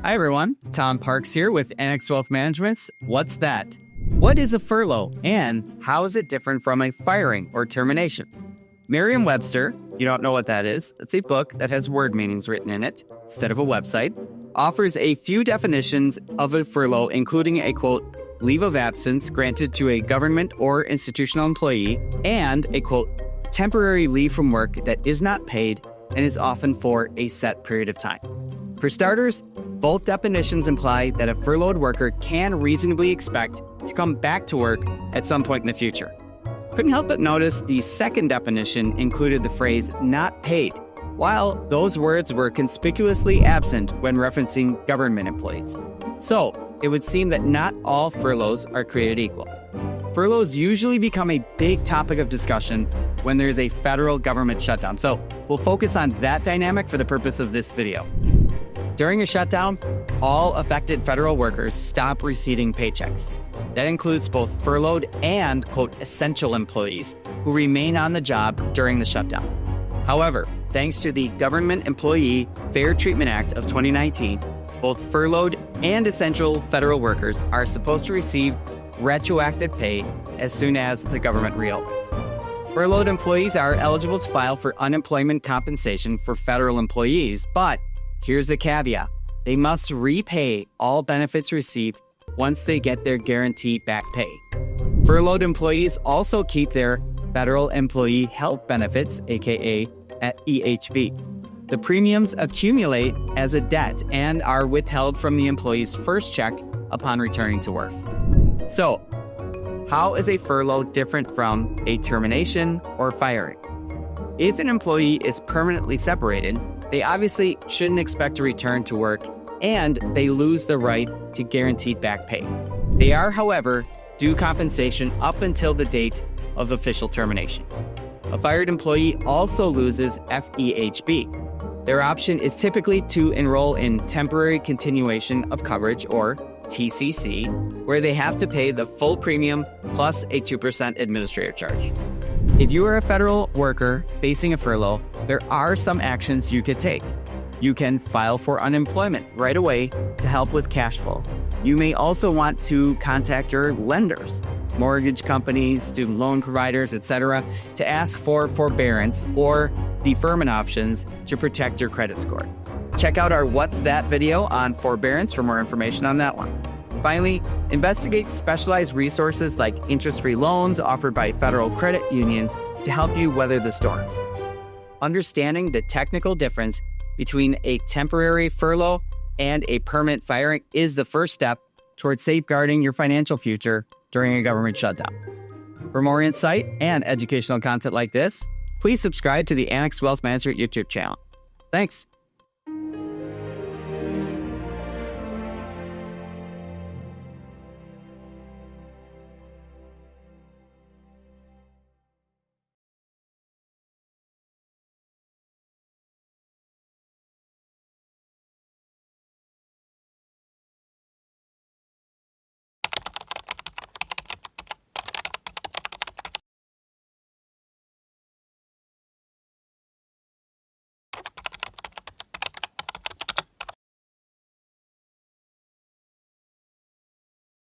Hi everyone, Tom Parks here with Annex Wealth Management's What's That? What is a furlough and how is it different from a firing or termination? Merriam-Webster, you don't know what that is, it's a book that has word meanings written in it instead of a website, offers a few definitions of a furlough, including a quote, leave of absence granted to a government or institutional employee, and a quote, temporary leave from work that is not paid and is often for a set period of time. For starters, both definitions imply that a furloughed worker can reasonably expect to come back to work at some point in the future. Couldn't help but notice the second definition included the phrase not paid, while those words were conspicuously absent when referencing government employees. So, it would seem that not all furloughs are created equal. Furloughs usually become a big topic of discussion when there's a federal government shutdown, so we'll focus on that dynamic for the purpose of this video. During a shutdown, all affected federal workers stop receiving paychecks. That includes both furloughed and, quote, essential employees who remain on the job during the shutdown. However, thanks to the Government Employee Fair Treatment Act of 2019, both furloughed and essential federal workers are supposed to receive retroactive pay as soon as the government reopens. Furloughed employees are eligible to file for unemployment compensation for federal employees, but here's the caveat. They must repay all benefits received once they get their guaranteed back pay. Furloughed employees also keep their federal employee health benefits, aka at EHB. The premiums accumulate as a debt and are withheld from the employee's first check upon returning to work. So, how is a furlough different from a termination or firing? If an employee is permanently separated, they obviously shouldn't expect to return to work and they lose the right to guaranteed back pay. They are, however, due compensation up until the date of official termination. A fired employee also loses FEHB. Their option is typically to enroll in temporary continuation of coverage, or TCC, where they have to pay the full premium plus a 2% administrative charge. If you are a federal worker facing a furlough, there are some actions you could take. You can file for unemployment right away to help with cash flow. You may also want to contact your lenders, mortgage companies, student loan providers, etc., to ask for forbearance or deferment options to protect your credit score. Check out our What's That video on forbearance for more information on that one. Finally, investigate specialized resources like interest-free loans offered by federal credit unions to help you weather the storm. Understanding the technical difference between a temporary furlough and a permanent firing is the first step towards safeguarding your financial future during a government shutdown. For more insight and educational content like this, please subscribe to the Annex Wealth Management YouTube channel. Thanks.